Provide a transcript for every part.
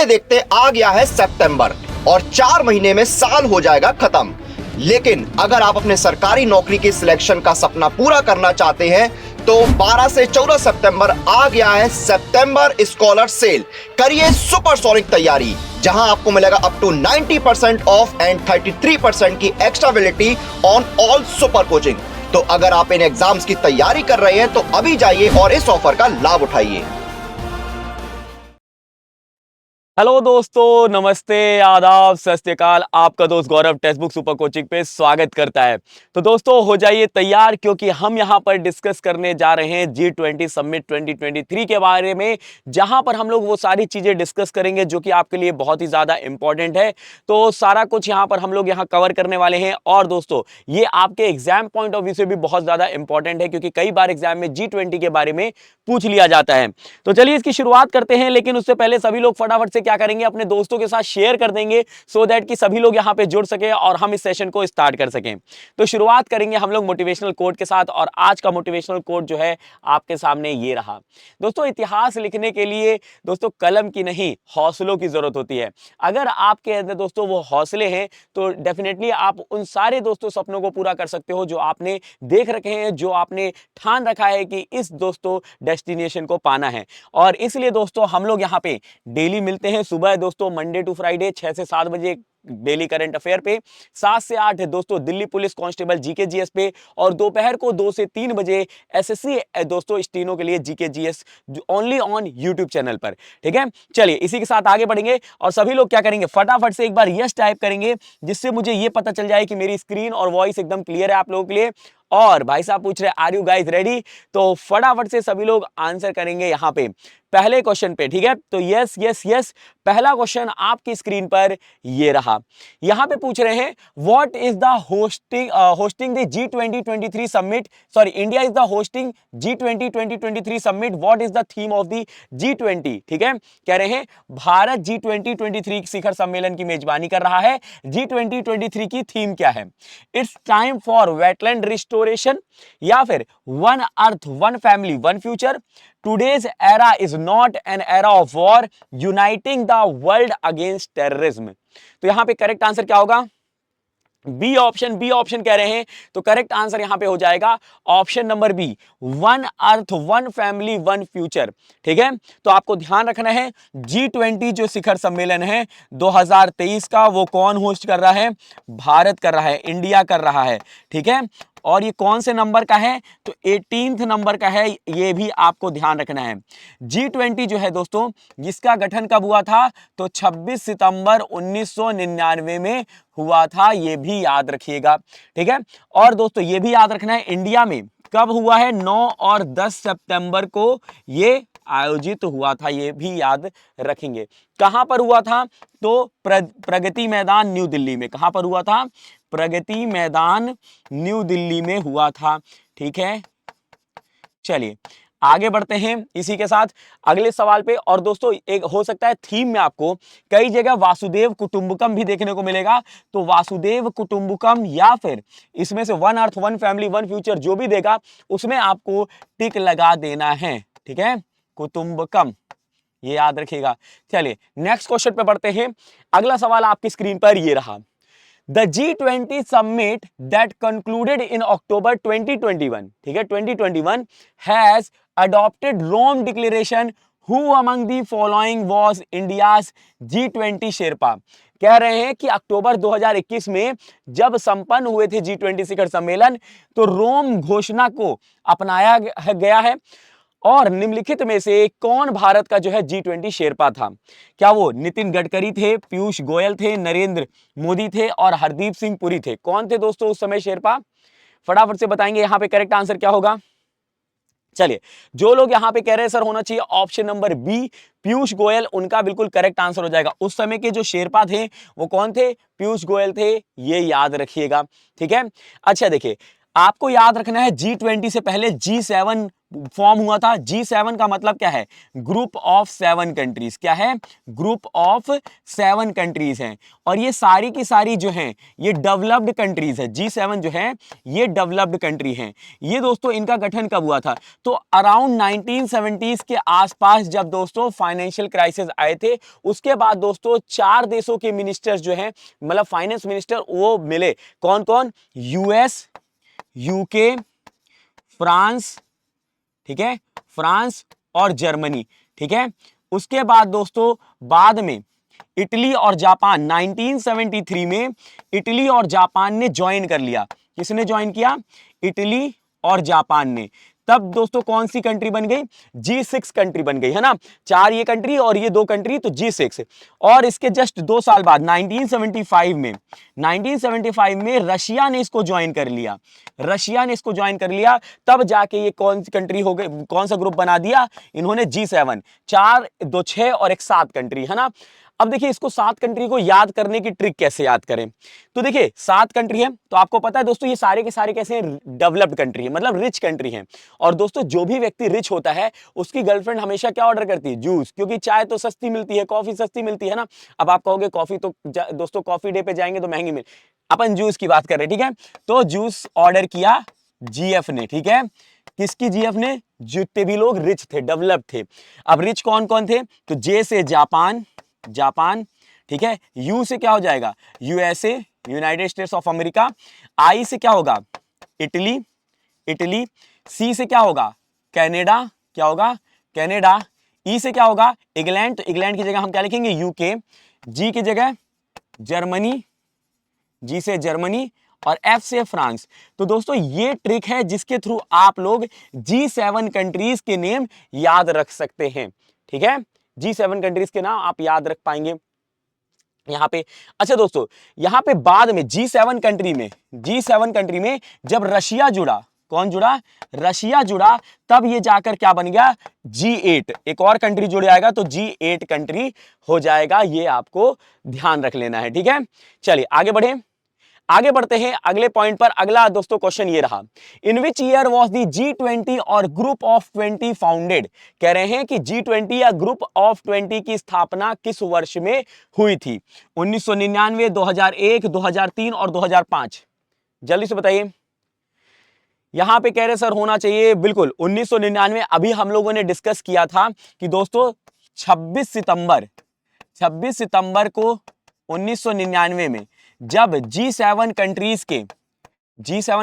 देखते देखते आ गया है सितंबर और 4 महीने में साल हो जाएगा खत्म। लेकिन अगर आप अपने सरकारी नौकरी के सिलेक्शन का सपना पूरा करना चाहते हैं तो 12 से 14 सितंबर आ गया है सितंबर स्कॉलर सेल। करिए सुपरसोनिक तैयारी, जहां आपको मिलेगा अप टू 90% ऑफ एंड 33% की extra on all super coaching. तो अगर आप इन एग्जाम्स की तैयारी कर रहे हैं तो अभी जाइए और इस ऑफर का लाभ उठाइए। हेलो दोस्तों, नमस्ते, आदाब, सत श्री अकाल। आपका दोस्त गौरव टेक्स्ट बुक सुपर कोचिंग पे स्वागत करता है। तो दोस्तों हो जाइए तैयार, क्योंकि हम यहां पर डिस्कस करने जा रहे हैं G20 समिट 2023 के बारे में, जहां पर हम लोग वो सारी चीजें डिस्कस करेंगे जो कि आपके लिए बहुत ही ज्यादा इंपॉर्टेंट है। तो सारा कुछ यहां पर हम लोग यहां कवर करने वाले हैं। और दोस्तों ये आपके एग्जाम पॉइंट ऑफ व्यू से भी बहुत ज्यादा इंपॉर्टेंट है, क्योंकि कई बार एग्जाम में G20 के बारे में पूछ लिया जाता है। तो चलिए इसकी शुरुआत करते हैं, लेकिन उससे पहले सभी लोग फटाफट से क्या करेंगे, अपने दोस्तों के साथ शेयर कर देंगे, सो दैट कि सभी लोग यहां पे जुड़ सके और हम इस सेशन को स्टार्ट कर सकें। तो शुरुआत करेंगे हम लोग मोटिवेशनल कोट के साथ, और आज का मोटिवेशनल कोट जो है आपके सामने ये रहा। दोस्तों इतिहास लिखने के लिए दोस्तों कलम की नहीं, हौसलों की जरूरत होती है। अगर आपके अंदर दोस्तों वो हौसले हैं तो डेफिनेटली आप उन सारे दोस्तों सपनों को पूरा कर सकते हो जो आपने देख रखे हैं, जो आपने ठान रखा है कि इस दोस्तों डेस्टिनेशन को पाना है। और इसलिए दोस्तों हम लोग यहाँ पे डेली मिलते हैं सुबह दोस्तों, मंडे टू फ्राइडे 6 से 7 बजे डेली करंट अफेयर पे, 7 से 8 दोस्तों Delhi police constable GK GS पे, और दोपहर को 2 से 3 बजे एसएससी दोस्तों स्टीनो के लिए GK GS only on YouTube channel पर। ठीक है, चलिए इसी के साथ आगे बढ़ेंगे और सभी लोग क्या करेंगे, फटाफट से एक बार यस टाइप करेंगे, जिससे मुझे ये पता चल जाए कि मेरी स्क्रीन और वॉइस एकदम क्लियर है आप लोगों के लिए। और भाई साहब पूछ रहे आर यू गाइस रेडी, तो फटाफट से सभी लोग आंसर करेंगे यहां पे पहले क्वेश्चन पे। ठीक है, तो यस यस यस, पहला क्वेश्चन आपकी स्क्रीन पर ये रहा। यहां पे पूछ रहे हैं what is the hosting the G20 23 summit, sorry India is the hosting G20 2023 summit, what is the theme of the G20। ठीक है, कह रहे हैं भारत G20 23 शिखर सम्मेलन की मेजबानी कर रहा है, G20 23 की थीम क्या है? It's time for wetland restoration, या फिर one earth one family one future, today's era is not an era of war, uniting the world against terrorism। तो यहां पे करेक्ट आंसर क्या होगा? बी ऑप्शन कह रहे हैं, तो करेक्ट आंसर यहां पे हो जाएगा option number B, one earth one family one future. ठीक है, तो आपको ध्यान रखना है G20 जो शिखर सम्मेलन है 2023 का, वो कौन होस्ट कर रहा है? भारत कर रहा है, इंडिया कर रहा है। ठीक है, और ये कौन से नंबर का है? तो 18th नंबर का है, ये भी आपको ध्यान रखना है। G20 जो है दोस्तों, जिसका गठन कब हुआ था? तो 26 सितंबर 1999 में हुआ था, ये भी याद रखिएगा। ठीक है, और दोस्तों ये भी याद रखना है इंडिया में कब हुआ है, 9 और 10 सितंबर को ये आयोजित हुआ था, ये भी याद रखेंगे। कहां पर हुआ था? तो प्रगति मैदान न्यू दिल्ली में। कहां पर हुआ था? प्रगति मैदान न्यू दिल्ली में हुआ था। ठीक है, चलिए आगे बढ़ते हैं इसी के साथ अगले सवाल पे। और दोस्तों एक हो सकता है थीम में आपको कई जगह वासुदेव कुटुंबकम भी देखने को मिलेगा, तो वासुदेव कुटुंबकम या फिर इसमें से one earth one family one future जो भी देगा उसमें आपको टिक लगा देना है। ठीक है, कुटुंबकम, ये याद रखिएगा। चलिए नेक्स्ट क्वेश्चन पे बढ़ते हैं। अगला सवाल आपकी स्क्रीन पर ये रहा। The G20 summit that concluded in October 2021, ठीक है 2021, has adopted Rome Declaration. Who among the following was India's G20 Sherpa? कह रहे हैं कि अक्टूबर 2021 में जब संपन्न हुए थे G20 शिखर सम्मेलन, तो रोम घोषणा को अपनाया गया है। और निम्नलिखित में से कौन भारत का जो है G20 शेरपा था? क्या वो नितिन गडकरी थे, पीयूष गोयल थे, नरेंद्र मोदी थे और हरदीप सिंह पुरी थे? कौन थे दोस्तों उस समय शेरपा? फटाफट से बताएंगे यहां पे करेक्ट आंसर क्या होगा। चलिए जो लोग यहां पे कह रहे हैं सर होना चाहिए option number B, Piyush Goyal, उनका बिल्कुल करेक्ट आंसर हो जाएगा। उस समय के जो शेरपा थे वो कौन थे? पीयूष गोयल थे, ये याद रखिएगा। ठीक है, अच्छा देखिए आपको याद रखना है G20 से पहले G7 फॉर्म हुआ था। G7 का मतलब क्या है? Group of 7 countries. क्या है? ग्रुप ऑफ 7 कंट्रीज हैं और ये सारी की सारी जो हैं ये डेवलप्ड कंट्रीज है। G7 जो है ये डेवलप्ड कंट्री हैं। ये दोस्तों इनका गठन कब हुआ था? तो अराउंड 1970s के आसपास जब दोस्तों फाइनेंशियल क्राइसिस आए थे, उसके बाद दोस्तों 4 देशों के मिनिस्टर्स जो हैं, मतलब फाइनेंस मिनिस्टर, वो मिले। कौन कौन? यूएस, यूके, फ्रांस, ठीक है, फ्रांस और जर्मनी, ठीक है। उसके बाद दोस्तों बाद में इटली और जापान, 1973 में इटली और जापान ने ज्वाइन कर लिया। किसने ज्वाइन किया? इटली और जापान ने। तब दोस्तों कौन सी कंट्री बन गई? G6 कंट्री बन गई, है ना। 4 ये कंट्री और ये 2 कंट्री, तो G6। और इसके जस्ट 2 साल बाद 1975 में रशिया ने इसको ज्वाइन कर लिया। रशिया ने इसको ज्वाइन कर लिया, तब जाके ये कौन सी कंट्री हो गई, कौन सा ग्रुप बना दिया इन्होंने? G7। 4, 2, 6 और एक 7 कंट्री, है ना। अब देखिए इसको 7 कंट्री को याद करने की ट्रिक कैसे याद करें। तो देखिए 7 कंट्री है, तो आपको पता है दोस्तों ये सारे के सारे कैसे हैं? डेवलप्ड कंट्री है, मतलब रिच कंट्री है। और दोस्तों जो भी व्यक्ति रिच होता है उसकी गर्लफ्रेंड हमेशा क्या ऑर्डर करती है? जूस, क्योंकि चाय तो सस्ती मिलती है, कॉफी सस्ती मिलती है ना। अब आप कहोगे कॉफी तो दोस्तों कॉफी डे पे जाएंगे तो महंगी मिल, अपन जूस की बात कर रहे हैं, ठीक है। तो जूस ऑर्डर किया जीएफ ने, ठीक है। किसकी? जीएफ ने। जितने भी लोग रिच थे, डेवलप थे। अब रिच कौन कौन थे? तो जे से जापान, जापान, ठीक है। यू से क्या हो जाएगा? USA, United States of America. I से क्या होगा? Italy, Italy. सी से क्या होगा? कनाडा, क्या होगा? कनाडा। ई से क्या होगा? इंग्लैंड, तो इंग्लैंड की जगह हम क्या लिखेंगे? यूके। जी की जगह जर्मनी, जी से जर्मनी। और एफ से फ्रांस। तो दोस्तों ये ट्रिक है जिसके थ्रू आप लोग G7 कंट्रीज के नेम याद रख सकते हैं, ठीक है। G7 कंट्रीज के नाम आप याद रख पाएंगे यहां पे। अच्छा दोस्तों, यहां पे बाद में G7 कंट्री में जब रशिया जुड़ा, कौन जुड़ा? रशिया जुड़ा, तब ये जाकर क्या बन गया? G8। एक और कंट्री जुड़ जाएगा तो G8 कंट्री हो जाएगा। ये आपको ध्यान रख लेना है, ठीक है। चलिए आगे बढ़े, आगे बढ़ते हैं अगले पॉइंट पर। अगला दोस्तों क्वेश्चन ये रहा, in which year was the G20 और ग्रुप ऑफ 20 फाउंडेड। कह रहे हैं कि G20 या ग्रुप ऑफ 20 की स्थापना किस वर्ष में हुई थी? 1999, 2001, 2003 और 2005। जल्दी से बताइए। यहां पे कह रहे सर होना चाहिए बिल्कुल 1999। अभी हम लोगों ने डिस्कस किया था कि दोस्तों 26 सितंबर को 1999 में जब G7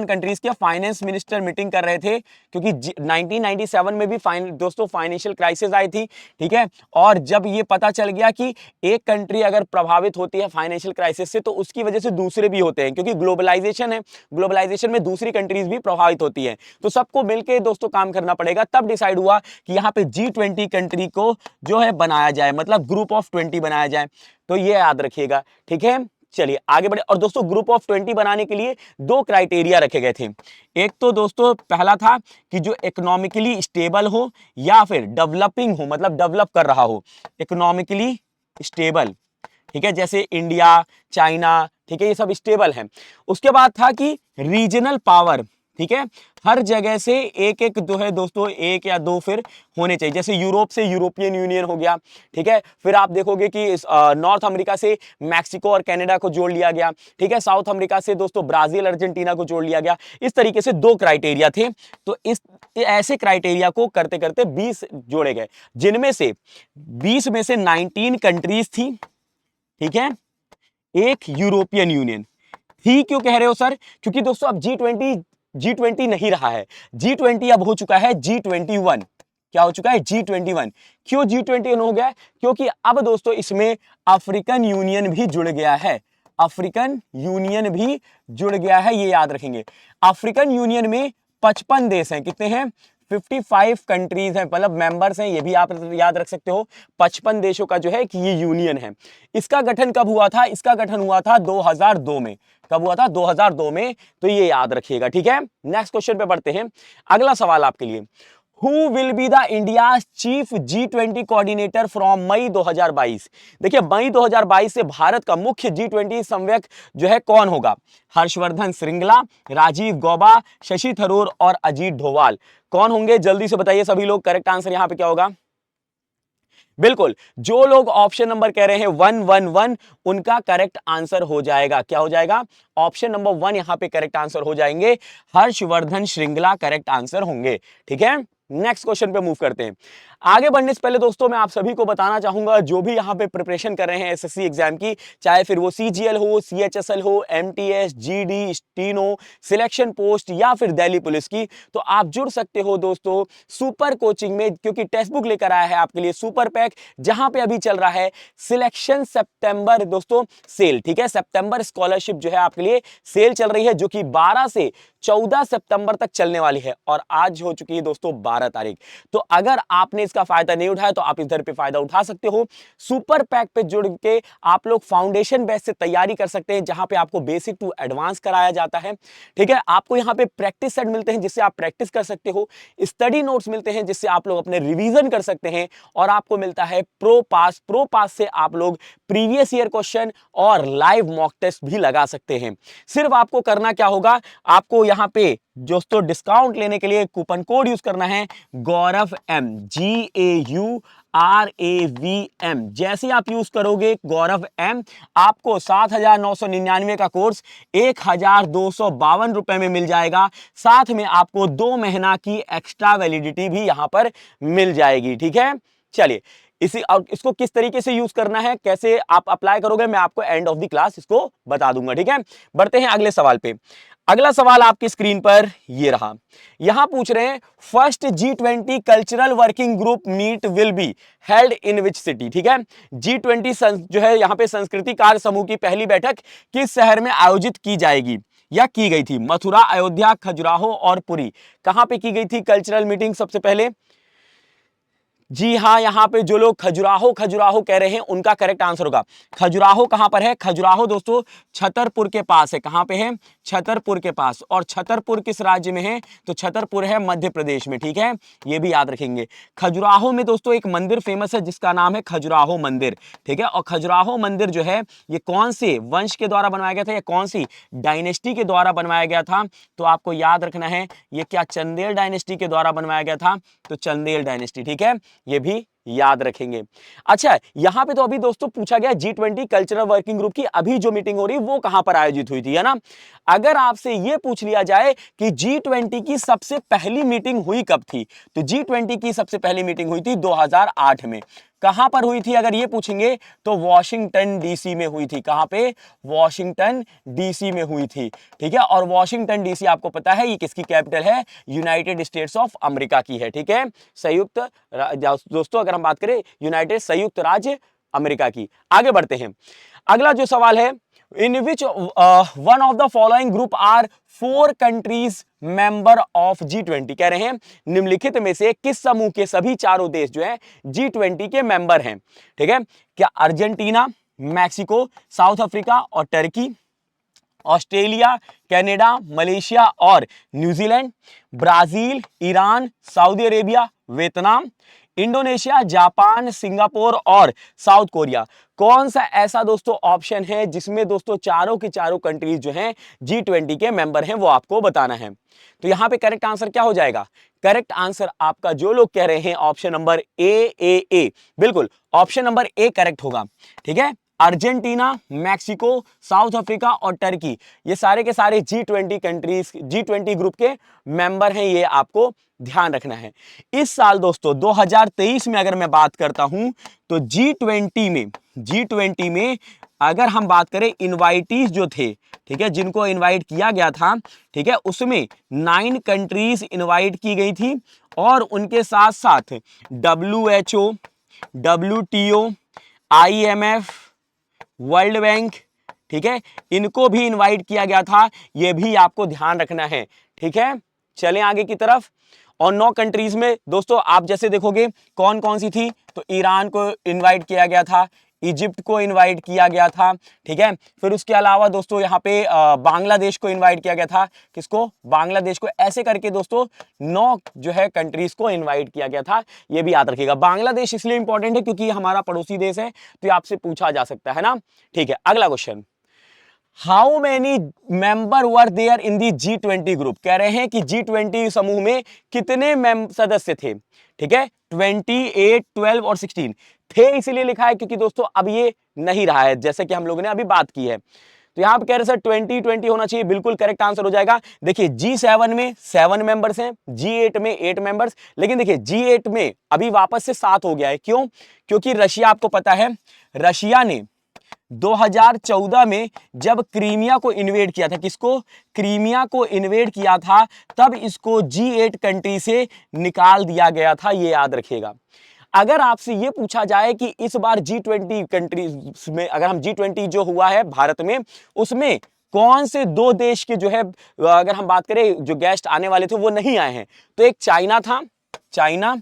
कंट्रीज के फाइनेंस मिनिस्टर मीटिंग कर रहे थे, क्योंकि 1997 में भी दोस्तों फाइनेंशियल क्राइसिस आई थी, ठीक है। और जब ये पता चल गया कि एक कंट्री अगर प्रभावित होती है फाइनेंशियल क्राइसिस से तो उसकी वजह से दूसरे भी होते हैं, क्योंकि ग्लोबलाइजेशन है, ग्लोबलाइजेशन में दूसरी कंट्रीज भी प्रभावित होती है, तो सबको मिलकर दोस्तों काम करना पड़ेगा। तब डिसाइड हुआ कि यहाँ पे G20 कंट्री को जो है बनाया जाए, मतलब ग्रुप ऑफ 20 बनाया जाए। तो ये याद रखिएगा, ठीक है। चलिए आगे बढ़े। और दोस्तों ग्रुप ऑफ 20 बनाने के लिए 2 क्राइटेरिया रखे गए थे। एक तो दोस्तों पहला था कि जो इकोनॉमिकली स्टेबल हो या फिर डेवलपिंग हो, मतलब डेवलप कर रहा हो, इकोनॉमिकली स्टेबल, ठीक है, जैसे इंडिया, चाइना, ठीक है, ये सब स्टेबल है। उसके बाद था कि रीजनल पावर, ठीक है, हर जगह से एक एक जो है दोस्तों 1 या 2 फिर होने चाहिए। जैसे यूरोप से यूरोपियन यूनियन हो गया, ठीक है। फिर आप देखोगे कि नॉर्थ अमेरिका से मैक्सिको और कनाडा को जोड़ लिया गया, ठीक है। साउथ अमेरिका से दोस्तों ब्राजील, अर्जेंटीना को जोड़ लिया गया। इस तरीके से 2 क्राइटेरिया थे। तो इस ऐसे क्राइटेरिया को करते करते 20 जोड़े गए, जिनमें से 20 में से 19 कंट्रीज थी, ठीक है। एक यूरोपियन यूनियन थी। क्यों कह रहे हो सर? क्योंकि दोस्तों अब G20 नहीं रहा है। G20 अब हो चुका है G21। क्या हो चुका है? G21। क्यों G21 हो गया? क्योंकि अब दोस्तों इसमें अफ्रीकन यूनियन भी जुड़ गया है। अफ्रीकन यूनियन भी जुड़ गया है, ये याद रखेंगे। अफ्रीकन यूनियन में 55 देश हैं। कितने हैं? 55 कंट्रीज हैं, मतलब मेंबर्स हैं, ये भी आप याद रख सकते हो। 55 देशों का जो है कि ये यूनियन है। इसका गठन कब हुआ था? इसका गठन हुआ था 2002 में। कब हुआ था? 2002 में। तो ये याद रखिएगा, ठीक है। नेक्स्ट क्वेश्चन पे बढ़ते हैं। अगला सवाल आपके लिए, who will be the India chief G20 coordinator from May 2022। देखिए मई 2022 से भारत का मुख्य G20 समन्वयक जो है कौन होगा? हर्षवर्धन श्रृंगला, राजीव गौबा, शशि थरूर और अजीत डोभाल। कौन होंगे? जल्दी से बताइए सभी लोग। करेक्ट आंसर यहां पे क्या होगा? बिल्कुल, जो लोग ऑप्शन नंबर कह रहे हैं 111 उनका करेक्ट आंसर हो जाएगा। क्या हो जाएगा? ऑप्शन नंबर 1 यहां पे करेक्ट आंसर हो जाएंगे। हर्षवर्धन श्रृंगला करेक्ट आंसर होंगे। ठीक है, नेक्स्ट क्वेश्चन पे मूव करते हैं। आगे बढ़ने से पहले दोस्तों मैं आप सभी को बताना चाहूंगा जो भी यहां पे प्रिपरेशन कर रहे हैं एसएससी एग्जाम की, चाहे फिर वो सीजीएल हो, सीएचएसएल हो, MTS, GD, steno, selection post या फिर दिल्ली पुलिस की, तो आप जुड़ सकते हो दोस्तों सुपर कोचिंग में, क्योंकि टेक्स्ट बुक लेकर आया है आपके लिए सुपर पैक, जहां पे अभी चल रहा है सिलेक्शन सितंबर दोस्तों सेल। ठीक है, सितंबर स्कॉलरशिप जो है आपके लिए सेल चल रही है, जो कि 12 से 14 सितंबर तक चलने वाली है और आज हो चुकी है दोस्तों 12 तारीख। तो अगर आपने इसका फायदा नहीं उठाया तो आप इधर पे फायदा उठा सकते हो। सुपर पैक पे जुड़ के आप लोग फाउंडेशन बेस से तैयारी कर सकते हैं, जहां पे आपको बेसिक टू एडवांस कराया जाता है। ठीक है, आपको यहां पे प्रैक्टिस सेट मिलते हैं जिससे आप प्रैक्टिस कर सकते हो, स्टडी नोट्स मिलते हैं जिससे आप लोग अपने रिवीजन कर सकते हैं, और आपको मिलता है प्रो पास से आप लोग प्रीवियस ईयर क्वेश्चन और लाइव मॉक टेस्ट भी लगा सकते हैं। सिर्फ आपको करना क्या होगा, आपको यहां पे दोस्तों डिस्काउंट लेने के लिए कूपन कोड यूज करना है गौरव एम, GAURAVM। जैसे ही आप यूज करोगे गौरव एम, आपको 7,999 का कोर्स 1,252 रुपए में मिल जाएगा। साथ में आपको 2 महीना की एक्स्ट्रा वैलिडिटी भी यहां पर मिल जाएगी। ठीक है, चलिए इसको किस तरीके से यूज करना है, कैसे आप अप्लाई करोगे, मैं आपको एंड ऑफ द क्लास इसको बता दूंगा। ठीक है, बढ़ते हैं अगले सवाल पे। अगला सवाल आपकी स्क्रीन पर ये रहा। यहां पूछ रहे हैं first G20 cultural working group meet will be held in which city. ठीक है, G20 जो है यहां पे संस्कृति कार्य समूह की पहली बैठक किस शहर में आयोजित की जाएगी या की गई थी? मथुरा, अयोध्या, खजुराहो और पुरी। कहां पे की गई थी कल्चरल मीटिंग सबसे पहले? जी हां, यहां पे जो लोग खजुराहो कह रहे हैं उनका करेक्ट आंसर होगा। खजुराहो कहां पर है? खजुराहो दोस्तों छतरपुर के पास है। कहां पे है? छतरपुर के पास। और छतरपुर किस राज्य में है? तो छतरपुर है मध्य प्रदेश में। ठीक है, ये भी याद रखेंगे। खजुराहो में दोस्तों एक मंदिर फेमस है जिसका नाम है खजुराहो मंदिर। ठीक है, और खजुराहो मंदिर जो है ये कौन से वंश के द्वारा बनवाया गया था या कौन सी डायनेस्टी के द्वारा बनवाया गया था? तो आपको याद रखना है ये क्या चंदेल डायनेस्टी के द्वारा बनवाया गया था? तो चंदेल डायनेस्टी। ठीक है, ये भी याद रखेंगे। अच्छा, यहां पे तो अभी दोस्तों पूछा गया G20 कल्चरल वर्किंग ग्रुप की अभी जो मीटिंग हो रही है वो कहां पर आयोजित हुई थी, है ना? अगर आपसे यह पूछ लिया जाए कि G20 की सबसे पहली मीटिंग हुई कब थी, तो G20 की सबसे पहली मीटिंग हुई थी 2008 में। कहां पर हुई थी अगर ये पूछेंगे तो वॉशिंगटन डीसी में हुई थी। कहां पे? वॉशिंगटन डीसी में हुई थी। ठीक है, और वॉशिंगटन डीसी आपको पता है ये किसकी कैपिटल है? यूनाइटेड स्टेट्स ऑफ अमेरिका की है। ठीक है, संयुक्त दोस्तों अगर हम बात करें यूनाइटेड संयुक्त राज्य अमेरिका की। आगे बढ़ते हैं। अगला जो सवाल है, in which one of the following group are 4 countries member of G20। कह रहे हैं निम्नलिखित में से किस समूह के सभी चारों देश जो है G20 के मेंबर हैं? ठीक है, क्या अर्जेंटीना, मैक्सिको, साउथ अफ्रीका और टर्की, ऑस्ट्रेलिया, कनाडा, मलेशिया और New Zealand, Brazil, Iran, Saudi Arabia, Vietnam, Indonesia, Japan, Singapore और साउथ कोरिया। कौन सा ऐसा दोस्तों ऑप्शन है जिसमें दोस्तों चारों की चारों कंट्रीज जो हैं G20 के मेंबर हैं, वो आपको बताना है। तो यहां पे करेक्ट आंसर क्या हो जाएगा? करेक्ट आंसर आपका जो लोग कह रहे हैं ऑप्शन नंबर ए, बिल्कुल ऑप्शन नंबर ए करेक्ट होगा। ठीक है, अर्जेंटीना, मैक्सिको, साउथ अफ्रीका और टर्की, ये सारे के सारे G20 कंट्रीज G20 ग्रुप के मेंबर हैं, ये आपको ध्यान रखना है। इस साल दोस्तों 2023 में अगर मैं बात करता हूं तो G20 में अगर हम बात करें इनवाइटीज जो थे, ठीक है, जिनको इनवाइट किया गया था, ठीक है, उसमें 9 कंट्रीज इनवाइट की गई थी और उनके साथ साथ WHO, WTO, IMF, world bank, ठीक है, इनको भी इनवाइट किया गया था। यह भी आपको ध्यान रखना है। ठीक है, चलें आगे की तरफ। और 9 कंट्रीज में दोस्तों आप जैसे देखोगे कौन कौन सी थी, तो ईरान को इनवाइट किया गया था, इजिप्ट को इनवाइट किया गया था, ठीक है। फिर उसके अलावा दोस्तों यहाँ पे बांग्लादेश को इनवाइट किया गया था, किसको, बांग्लादेश को। ऐसे करके दोस्तों 9 जो है कंट्रीज को इनवाइट किया गया था, ये भी याद रखिएगा। बांग्लादेश इसलिए इंपॉर्टेंट है क्योंकि हमारा पड़ोसी देश है, तो ये आपसे पूछा जा सकता है ना, ठीक है। अगला question, how many member were there in the G20 group, कह रहे हैं कि G20 समूह में कितने सदस्य थे, ठीक है। 28, 12 और 16 थे, इसीलिए लिखा है क्योंकि दोस्तों अब ये नहीं रहा है, जैसे कि हम लोगों ने अभी बात की है। तो यहां पे कह रहे सर 20 होना चाहिए, बिल्कुल करेक्ट आंसर हो जाएगा। देखिए G7 में 7 मेंबर्स हैं, G8 में 8 मेंबर्स, लेकिन देखिए G8 में अभी वापस से 7 हो गया है। क्यों? क्योंकि रशिया, आपको पता है रशिया ने 2014 में जब क्रीमिया को इन्वेड किया था, किसको, क्रीमिया को इन्वेड किया था, तब इसको G8 कंट्री से निकाल दिया गया था, ये याद रखिएगा। अगर आपसे ये पूछा जाए कि इस बार G20 कंट्रीज में, अगर हम G20 जो हुआ है भारत में, उसमें कौन से 2 देश के जो है, अगर हम बात करें जो गेस्ट आने वाले थे वो नहीं आए हैं, तो एक चाइना था, चाइना,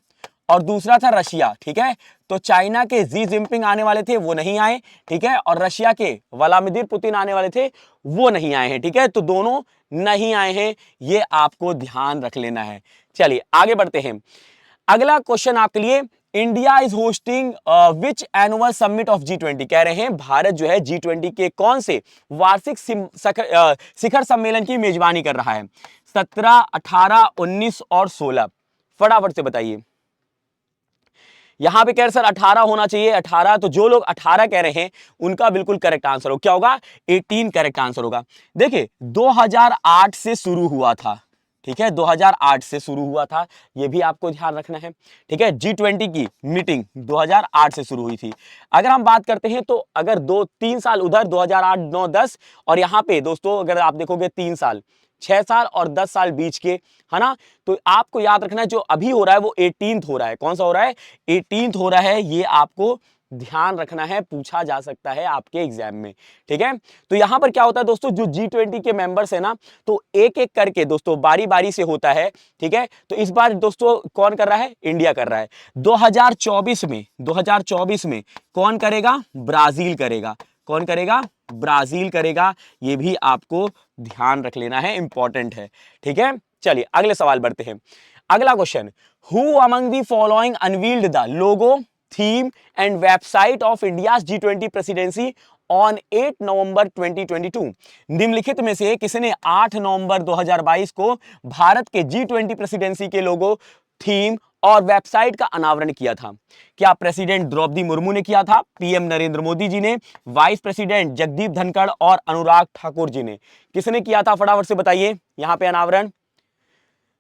और दूसरा था रशिया, ठीक है। तो चाइना के जी जिनपिंग आने वाले थे, वो नहीं आए, ठीक है, और रशिया के व्लादिमीर पुतिन आने वाले थे, वो नहीं आए हैं, ठीक है। तो दोनों नहीं आए हैं, ये आपको ध्यान रख लेना है। चलिए आगे बढ़ते हैं। अगला क्वेश्चन आपके लिए, India is hosting which annual summit of G20, कह रहे हैं भारत जो है G20 के कौन से वार्षिक शिखर सम्मेलन की मेजबानी कर रहा है, 17, 18, 19 और 16, फटाफट से बताइए। यहां पे कह रहे सर 18 होना चाहिए, 18, तो जो लोग 18 कह रहे हैं उनका बिल्कुल करेक्ट आंसर हो, क्या होगा, 18 करेक्ट आंसर होगा। देखिए 2008 से शुरू हुआ था, ठीक है, 2008 से शुरू हुआ था, ये भी आपको ध्यान रखना है, ठीक है। G20 की मीटिंग 2008 से शुरू हुई थी। अगर हम बात करते हैं तो अगर 2-3 साल उधर 2008, 9, 10, और यहाँ पे दोस्तों अगर आप देखोगे 3 साल, 6 साल और 10 साल बीच के, है ना, तो आपको याद रखना है जो अभी हो रहा है वो 18th हो रहा है। कौन सा हो रहा है, 18th हो रहा है, ये आपको ध्यान रखना है, पूछा जा सकता है आपके एग्जाम में, ठीक है। तो यहां पर क्या होता है दोस्तों, जो G20 के मेंबर्स है ना, तो एक एक करके दोस्तों बारी बारी से होता है, ठीक है। तो इस बार दोस्तों कौन कर रहा है, इंडिया कर रहा है। 2024 में कौन करेगा, ब्राजील करेगा। कौन करेगा, ब्राजील करेगा, ये भी आपको ध्यान रख लेना है, इंपॉर्टेंट है, ठीक है। चलिए अगले सवाल बढ़ते हैं। अगला question, who among the following unveiled the logo, theme and website of India G20 presidency on 8 नवंबर 2022, निम्नलिखित में से किसने 8 नवंबर 2022 को भारत के G20 प्रेसिडेंसी के लोगो, थीम और वेबसाइट का अनावरण किया था? क्या प्रेसिडेंट द्रौपदी मुर्मू ने किया था, पीएम नरेंद्र मोदी जी ने, वाइस प्रेसिडेंट जगदीप धनखड़ और अनुराग ठाकुर जी ने, किसने किया था, फटाफट से बताइए। यहां पे अनावरण,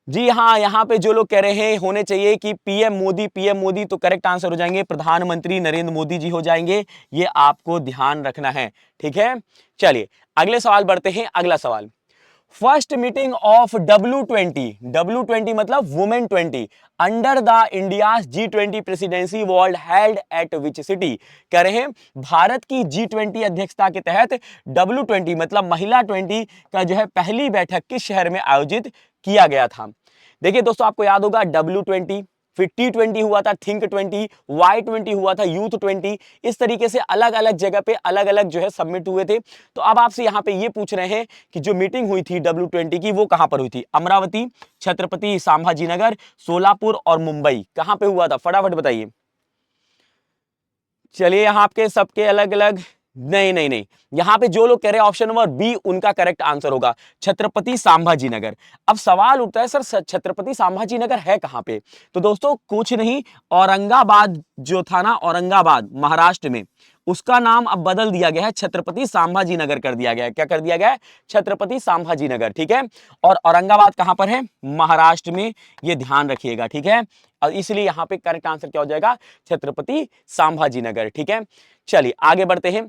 जी हाँ, यहां पे जो लोग कह रहे हैं होने चाहिए कि पीएम मोदी, तो करेक्ट आंसर हो जाएंगे प्रधानमंत्री नरेंद्र मोदी जी हो जाएंगे, ये आपको ध्यान रखना है, ठीक है। चलिए अगले सवाल बढ़ते हैं। अगला सवाल, फर्स्ट मीटिंग ऑफ W20 मतलब women 20 under the India G20 presidency world held at which city, कह रहे हैं भारत की G20 अध्यक्षता के तहत W20 मतलब महिला 20 का जो है पहली बैठक किस शहर में आयोजित किया गया था? देखिए दोस्तों, आपको याद होगा W20, फिर T20 हुआ था, थिंक 20, Y20 हुआ था, यूथ 20, इस तरीके से अलग अलग जगह पे अलग अलग जो है सबमिट हुए थे। तो अब आपसे यहाँ पे ये पूछ रहे हैं कि जो मीटिंग हुई थी W20 की वो कहां पर हुई थी? अमरावती, छत्रपति संभाजी नगर, सोलापुर और मुंबई, कहां पे हुआ था, फटाफट बताइए। चलिए यहाँ आपके सबके अलग अलग, नहीं, यहां पे जो लोग कह रहे हैं ऑप्शन नंबर बी उनका करेक्ट आंसर होगा, छत्रपति संभाजी नगर। अब सवाल उठता है सर छत्रपति संभाजी नगर है कहां पे? तो दोस्तों कुछ नहीं, औरंगाबाद जो था ना, औरंगाबाद महाराष्ट्र में, उसका नाम अब बदल दिया गया है, छत्रपति संभाजी नगर कर दिया गया है। क्या कर दिया गया है? छत्रपति संभाजी नगर, ठीक है। और औरंगाबाद कहां पर है? महाराष्ट्र में, ये ध्यान रखिएगा, ठीक है। और इसलिए यहां पे करेक्ट आंसर क्या हो जाएगा? छत्रपति संभाजी नगर, ठीक है। चलिए आगे बढ़ते हैं।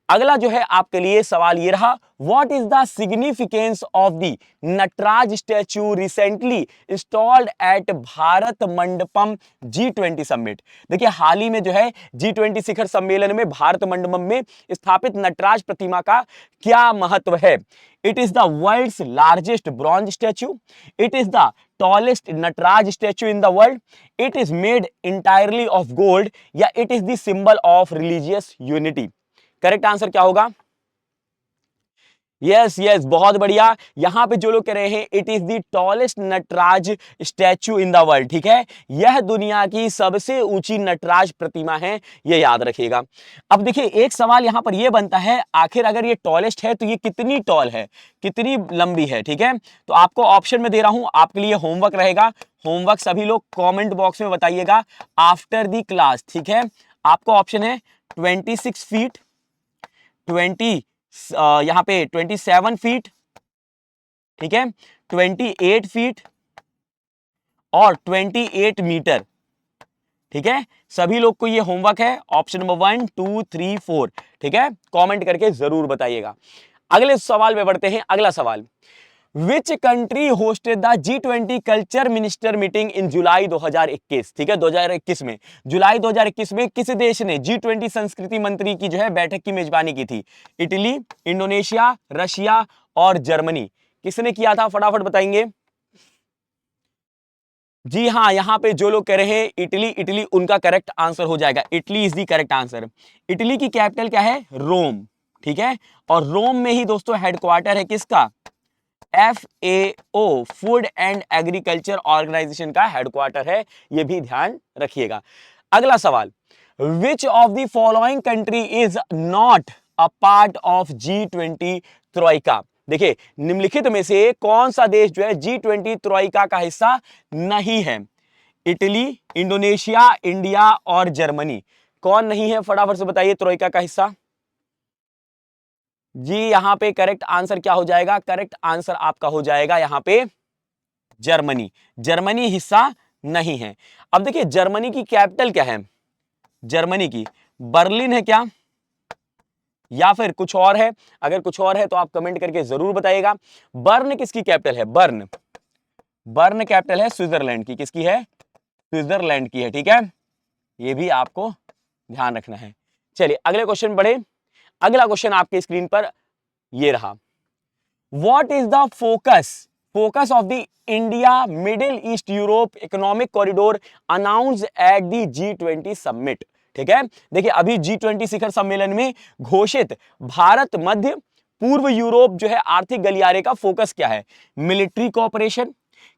अगला जो है आपके लिए सवाल ये रहा, what is the significance of the Nataraja statue recently installed at Bharat Mandapam G20 summit. देखिए हाल ही में जो है G20 शिखर सम्मेलन में भारत मंडपम में स्थापित नटराज प्रतिमा का क्या महत्व है। It is the world's largest bronze statue, it is the tallest Nataraja statue in the world, it is made entirely of gold, या it is the symbol of religious unity. Correct answer क्या होगा? यस यस, बहुत बढ़िया। यहां पे जो लोग कह रहे हैं it is the tallest Nataraja statue in the world, ठीक है, यह दुनिया की सबसे ऊंची नटराज प्रतिमा है, ये याद रखिएगा। अब देखिए एक सवाल यहां पर यह बनता है, आखिर अगर ये टॉलेस्ट है तो ये कितनी टॉल है, कितनी लंबी है, ठीक है। तो आपको ऑप्शन में दे रहा हूं, आपके लिए होमवर्क रहेगा। होमवर्क सभी लोग कॉमेंट बॉक्स में बताइएगा आफ्टर द क्लास, ठीक है। आपको ऑप्शन है 26 फीट, 20 यहां पे 27 फीट, ठीक है, 28 फीट और 28 मीटर, ठीक है। सभी लोग को ये होमवर्क है, ऑप्शन नंबर 1 2 3 4, ठीक है, कमेंट करके जरूर बताइएगा। अगले सवाल पे बढ़ते हैं। अगला सवाल, which country hosted the G20 culture minister meeting in July 2021, ठीक है, 2021 में, जुलाई 2021 में किस देश ने G20 संस्कृति मंत्री की जो है बैठक की मेजबानी की थी? इटली, इंडोनेशिया, रशिया और जर्मनी। किसने किया था, फटाफट बताएंगे। जी हाँ, यहां पे जो लोग कह रहे हैं इटली, इटली उनका करेक्ट आंसर हो जाएगा। Italy is the correct answer. Italy की कैपिटल क्या है? रोम, ठीक है, और रोम में ही दोस्तों हेडक्वार्टर है किसका? FAO, food and agriculture organisation का हेडक्वार्टर है, यह भी ध्यान रखिएगा। अगला सवाल, which of the following country is not a part of G20 troika? देखिए निम्नलिखित में से कौन सा देश जो है G20 ट्रोइका का हिस्सा नहीं है? इटली, इंडोनेशिया, इंडिया और जर्मनी। कौन नहीं है, फटाफट से बताइए ट्रोइका का हिस्सा। जी यहां पे करेक्ट आंसर क्या हो जाएगा? करेक्ट आंसर आपका हो जाएगा यहां पे जर्मनी। जर्मनी हिस्सा नहीं है। अब देखिए जर्मनी की कैपिटल क्या है? जर्मनी की बर्लिन है क्या, या फिर कुछ और है? अगर कुछ और है तो आप कमेंट करके जरूर बताइएगा। बर्न किसकी कैपिटल है? बर्न, बर्न कैपिटल है स्विट्जरलैंड की। किसकी है? स्विट्जरलैंड की है, ठीक है, यह भी आपको ध्यान रखना है। चलिए अगले क्वेश्चन बढ़े। अगला क्वेश्चन आपके स्क्रीन पर ये रहा, what is the focus of the India middle east Europe economic corridor announced at the G20 summit, ठीक है। देखिए अभी G20 शिखर सम्मेलन में घोषित भारत मध्य पूर्व यूरोप जो है आर्थिक गलियारे का फोकस क्या है? Military cooperation,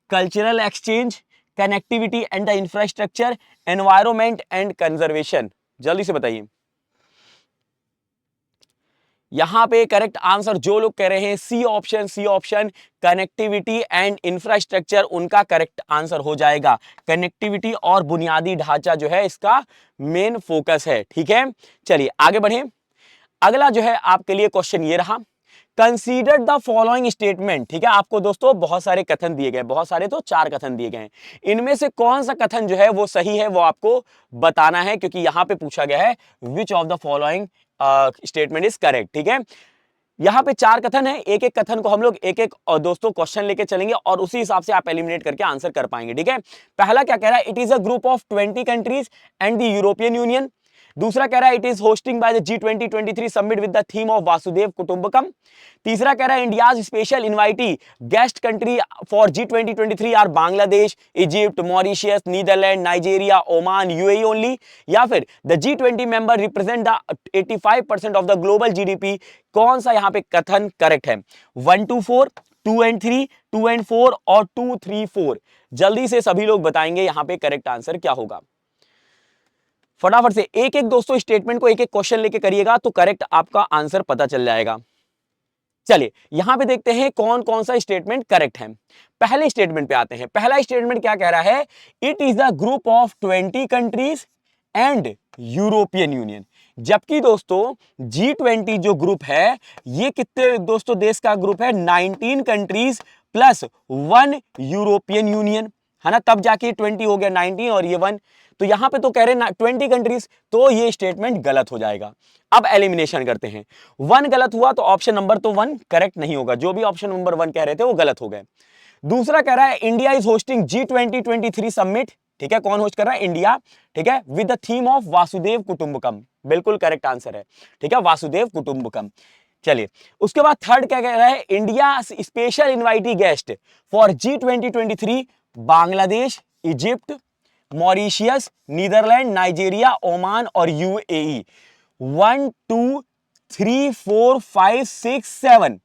cultural exchange, connectivity and the infrastructure, environment and conservation. जल्दी से बताइए। यहां पे करेक्ट आंसर जो लोग कह रहे हैं C option connectivity and infrastructure, उनका करेक्ट आंसर हो जाएगा। कनेक्टिविटी और बुनियादी ढांचा जो है इसका मेन फोकस है, ठीक है। चलिए आगे बढ़े। अगला जो है आपके लिए क्वेश्चन ये रहा, कंसीडर द फॉलोइंग स्टेटमेंट, ठीक है। आपको दोस्तों बहुत सारे कथन दिए गए, बहुत सारे तो 4 कथन दिए गए हैं, इनमें से कौन सा कथन जो है वो सही है वो आपको बताना है, क्योंकि यहां पे पूछा गया है विच of the following statement is correct, ठीक है। यहां पे 4 कथन है, एक एक कथन को हम लोग एक एक दोस्तों क्वेश्चन लेके चलेंगे और उसी हिसाब से आप एलिमिनेट करके आंसर कर पाएंगे, ठीक है। पहला क्या कह रहा है? It is a group of 20 countries and the European Union. दूसरा कह रहा है it is hosting by the G20 summit with the theme of Vasudhaiva Kutumbakam. तीसरा कह रहा है India's special invitee guest country for G20 are Bangladesh, Egypt, Mauritius, Netherland, Nigeria, Oman, UAE only. या फिर the G20 member represent the 85% of the global GDP। कौन सा यहां पे कथन करेक्ट है? 1 2 4, 2 एंड 3, 2 एंड 4 और 2 3 4। जल्दी से सभी लोग बताएंगे यहां पे करेक्ट आंसर क्या होगा। फटाफट से एक एक दोस्तों स्टेटमेंट को एक एक क्वेश्चन लेके करिएगा तो करेक्ट आपका आंसर पता चल जाएगा। चलिए यहां पे देखते हैं कौन कौन सा स्टेटमेंट करेक्ट है। पहले स्टेटमेंट पे आते हैं। पहला स्टेटमेंट क्या कह रहा है? It is the group of 20 countries and European union. जबकि दोस्तों G20 जो ग्रुप है ये कितने दोस्तों देश का ग्रुप है? 19 कंट्रीज प्लस 1 यूरोपियन यूनियन। है ना, तब जाके 20 हो गया, 19 और ये 1, तो यहां पे तो कह रहे हैं 20 कंट्रीज, तो ये स्टेटमेंट गलत हो जाएगा। अब एलिमिनेशन करते हैं, 1 गलत हुआ तो ऑप्शन नंबर तो 1 करेक्ट नहीं होगा, जो भी ऑप्शन नंबर 1 कह रहे थे वो गलत हो गए। दूसरा कह रहा है India is hosting G2023 summit, ठीक है, कौन होस्ट कर रहा है? इंडिया, ठीक है, with the theme of Vasudhaiva Kutumbakam, बिल्कुल करेक्ट आंसर है, ठीक है, वासुदेव कुटुंबकम। चलिए, उसके बाद थर्ड क्या कह रहा है? India special invitee guest for G2023 Bangladesh, Egypt, Mauritius, Netherland, Nigeria, Oman और यूएई। 1 2 3 4 5 6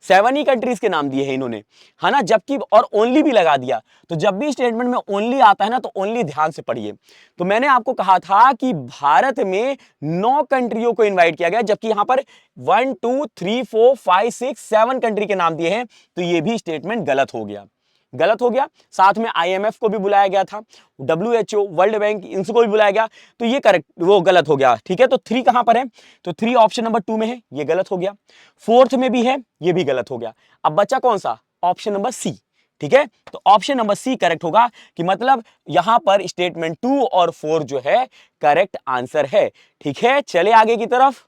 7 ही कंट्रीज के नाम दिए हैं इन्होंने, है ना, जबकि और ओनली भी लगा दिया। तो जब भी स्टेटमेंट में ओनली आता है ना, तो ओनली ध्यान से पढ़िए। तो मैंने आपको कहा था कि भारत में 9 कंट्रियों को इनवाइट किया गया, जबकि यहां पर 1 2 3 4 5 6 7 कंट्री के नाम दिए हैं, तो ये भी स्टेटमेंट गलत हो गया, गलत हो गया। साथ में आईएमएफ को भी बुलाया गया था, WHO, वर्ल्ड बैंक, इनको भी बुलाया गया, तो ये करेक्ट, वो गलत हो गया, ठीक है। तो 3 कहां पर है? तो 3 ऑप्शन नंबर 2 में है, ये गलत हो गया। 4th में भी है, ये भी गलत हो गया। अब बचा कौन सा? ऑप्शन नंबर सी, ठीक है। तो ऑप्शन नंबर सी करेक्ट होगा, कि मतलब यहां पर स्टेटमेंट 2 और 4 जो है करेक्ट आंसर है, ठीक है। चले आगे की तरफ,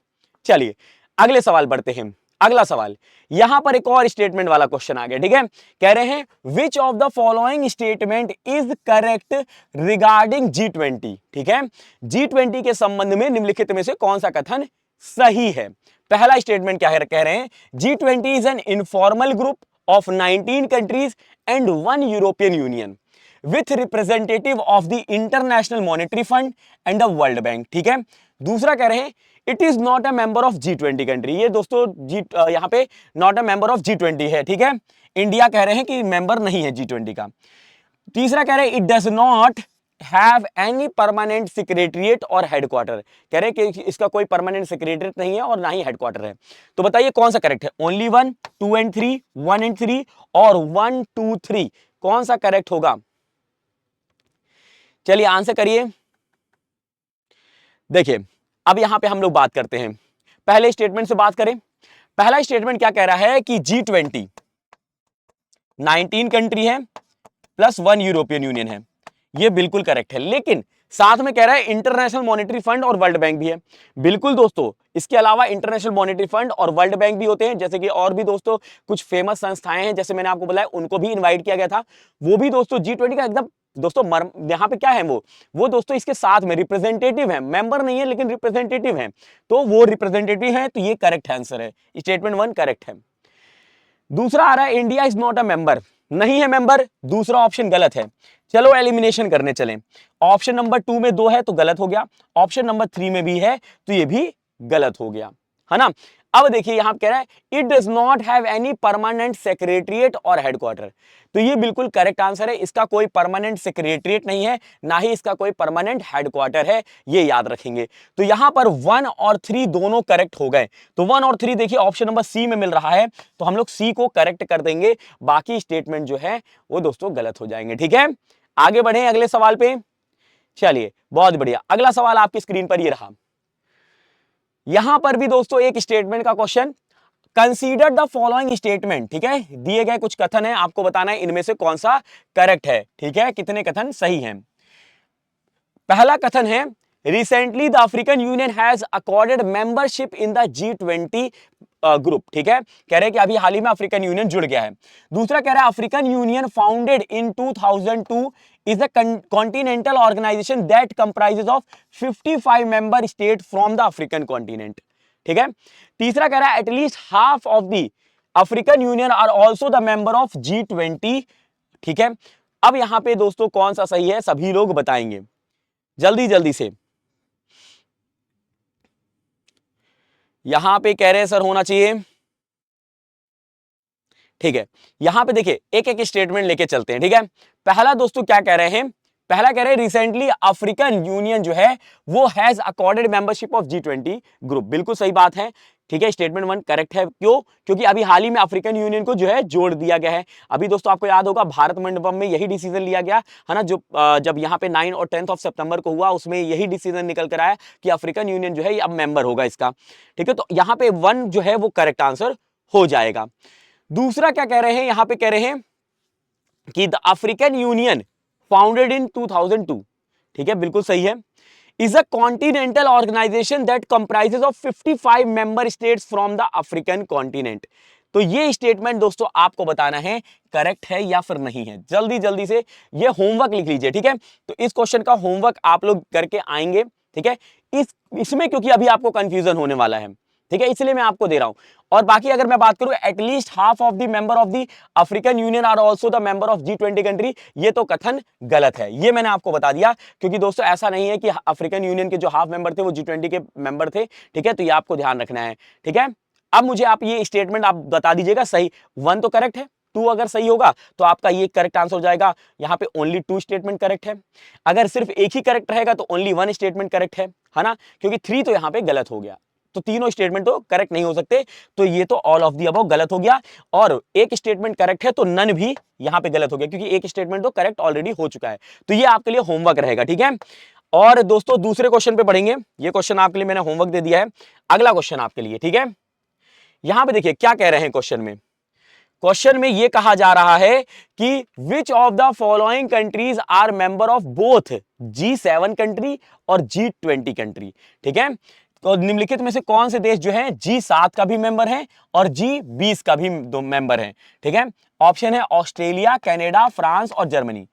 चलिए अगले सवाल बढ़ते हैं। अगला सवाल, यहां पर एक और स्टेटमेंट वाला क्वेश्चन आ गया, ठीक है। कह रहे हैं विच of the following statement is correct regarding G20, ठीक है। G20 के संबंध में निम्नलिखित में से कौन सा कथन सही है? पहला स्टेटमेंट क्या है? कह रहे हैं G20 is an informal group of 19 countries and 1 European union with representative of the international monetary fund and the world bank, ठीक है। दूसरा कह रहे हैं it is not a member of G20 country, ये दोस्तों यहां पे not a member of G20 है, ठीक है। इंडिया कह रहे हैं कि मेंबर नहीं है G20 का। तीसरा कह रहे हैं it does not have any permanent secretariat और हेडक्वार्टर, कह रहे हैं कि इसका कोई परमानेंट सेक्रेटरिएट नहीं है और ना ही हेडक्वार्टर है। तो बताइए कौन सा करेक्ट है? ओनली 1, 2 एंड 3, 1 एंड 3 और 1 2 3, कौन सा करेक्ट होगा? चलिए आंसर करिए। देखिए, अब यहां पे हम लोग बात करते हैं, पहले स्टेटमेंट से बात करें। पहला स्टेटमेंट क्या कह रहा है कि G20 19 कंट्री है प्लस 1 यूरोपियन यूनियन है, ये बिल्कुल करेक्ट है। लेकिन साथ में कह रहा है इंटरनेशनल मॉनेटरी फंड और वर्ल्ड बैंक भी है। बिल्कुल दोस्तों, इसके अलावा इंटरनेशनल मॉनेटरी फंड और वर्ल्ड बैंक भी होते हैं, जैसे कि और भी दोस्तों कुछ फेमस संस्थाएं हैं, जैसे मैंने आपको बताया, उनको भी इनवाइट किया गया था। वो भी दोस्तों G20 का एकदम दोस्तों यहां पे क्या है, वो दोस्तों इसके साथ में रिप्रेजेंटेटिव है, मेंबर नहीं है लेकिन रिप्रेजेंटेटिव है, तो वो रिप्रेजेंटेटिव है, तो ये करेक्ट आंसर है, स्टेटमेंट 1 करेक्ट है। दूसरा आ रहा है India is not a member, नहीं है मेंबर, दूसरा ऑप्शन गलत है। चलो एलिमिनेशन करने चलें। ऑप्शन नंबर 2 में 2 है तो गलत हो गया, ऑप्शन नंबर 3 में भी है तो ये भी गलत हो गया, है ना। अब देखिए यहां कह रहा है it does not have any permanent secretariat और हेडक्वार्टर, तो ये बिल्कुल करेक्ट आंसर है। इसका कोई परमानेंट सेक्रेटरिएट नहीं है, ना ही इसका कोई परमानेंट हेडक्वार्टर है, ये याद रखेंगे। तो यहां पर 1 और 3 दोनों करेक्ट हो गए। तो 1 और 3 देखिए ऑप्शन नंबर सी में मिल रहा है, तो हम लोग सी को करेक्ट कर देंगे, बाकी स्टेटमेंट जो है वो दोस्तों गलत हो जाएंगे, ठीक है। आगे बढ़े अगले सवाल पे। चलिए बहुत बढ़िया, अगला सवाल आपकी स्क्रीन पर ये रहा। यहां पर भी दोस्तों एक स्टेटमेंट का question, consider the following statement, ठीक है। दिए गए कुछ कथन है, आपको बताना है इनमें से कौन सा करेक्ट है, ठीक है, कितने कथन सही हैं। पहला कथन है recently the African union has accorded membership in the G20 group, ठीक है, कह रहे हैं कि अभी हाल ही में अफ्रीकन यूनियन जुड़ गया है। दूसरा कह रहा है African Union founded in 2002 is a continental organization that comprises of 55 member state from the African continent, ठीक है। तीसरा कह रहा है at least half of the African Union are also the member of G20, ठीक है। अब यहां पे दोस्तों कौन सा सही है सभी लोग बताएंगे जल्दी जल्दी से। यहां पे कह रहे हैं सर होना चाहिए, ठीक है। यहां पे देखिए एक एक स्टेटमेंट लेके चलते हैं, ठीक है। पहला दोस्तों क्या कह रहे हैं, पहला कह रहे हैं रिसेंटली अफ्रीकन यूनियन जो है वो has accorded membership of G20 group, बिल्कुल सही बात है, ठीक है, स्टेटमेंट 1 करेक्ट है। क्यों? क्योंकि अभी हाल ही में अफ्रीकन यूनियन को जो है जोड़ दिया गया है। अभी दोस्तों आपको याद होगा भारत मंडपम में यही डिसीजन लिया गया है ना, जो जब यहाँ पे 9 और 10 सितंबर को हुआ, उसमें यही डिसीजन निकल कर आया कि अफ्रीकन यूनियन जो है ये अब मेंबर होगा इसका, ठीक है। तो यहाँ पे 1 जो है वो करेक्ट आंसर हो जाएगा। दूसरा क्या कह रहे हैं, यहां पे कह रहे हैं कि the African Union founded in 2002, ठीक है, बिल्कुल सही है, is a continental organisation that comprises of 55 member states from the African continent. तो ये स्टेटमेंट दोस्तों आपको बताना है करेक्ट है या फिर नहीं है। जल्दी जल्दी से ये होमवर्क लिख लीजिए, ठीक है। तो इस क्वेश्चन का होमवर्क आप लोग करके आएंगे, ठीक है। इसमें क्योंकि अभी आपको कंफ्यूजन होने वाला है, ठीक है, इसलिए मैं आपको दे रहा हूं। और बाकी अगर मैं बात करूं, at least half of the member of the African Union are also the member of G20 country, ये तो कथन गलत है, ये मैंने आपको बता दिया। क्योंकि दोस्तों ऐसा नहीं है कि अफ्रीकन यूनियन के जो हाफ मेंबर थे वो G20 के मेंबर थे, ठीक है। तो ये आपको ध्यान रखना है, ठीक है। अब मुझे आप ये स्टेटमेंट आप बता दीजिएगा, सही 1 तो करेक्ट है, 2 अगर सही होगा तो आपका ये करेक्ट आंसर हो जाएगा। यहां पे ओनली 2 स्टेटमेंट करेक्ट है। अगर सिर्फ एक ही करेक्ट रहेगा तो ओनली 1 स्टेटमेंट करेक्ट है ना, क्योंकि 3 तो यहां पे गलत हो गया। तो तीनों स्टेटमेंट तो करेक्ट नहीं हो सकते, तो ये तो ऑल ऑफ दी अबव गलत हो गया। और एक स्टेटमेंट करेक्ट है तो नन भी यहां पे गलत हो गया, क्योंकि एक स्टेटमेंट तो करेक्ट ऑलरेडी हो चुका है। तो ये आपके लिए होमवर्क रहेगा, ठीक है। और दोस्तों दूसरे क्वेश्चन पे पढ़ेंगे, ये क्वेश्चन आपके लिए मैंने होमवर्क दे दिया है। अगला क्वेश्चन आपके लिए, ठीक है। यहां पे देखिए क्या कह रहे हैं क्वेश्चन में। क्वेश्चन में यह कहा जा रहा है कि which of the following countries are member of both G7 country और G20 कंट्री, ठीक है। तो निम्नलिखित में से कौन से देश जो है G7 का भी मेंबर है और G20 का भी दो मेंबर है, ठीक है। ऑप्शन है ऑस्ट्रेलिया, कनाडा, फ्रांस और जर्मनी,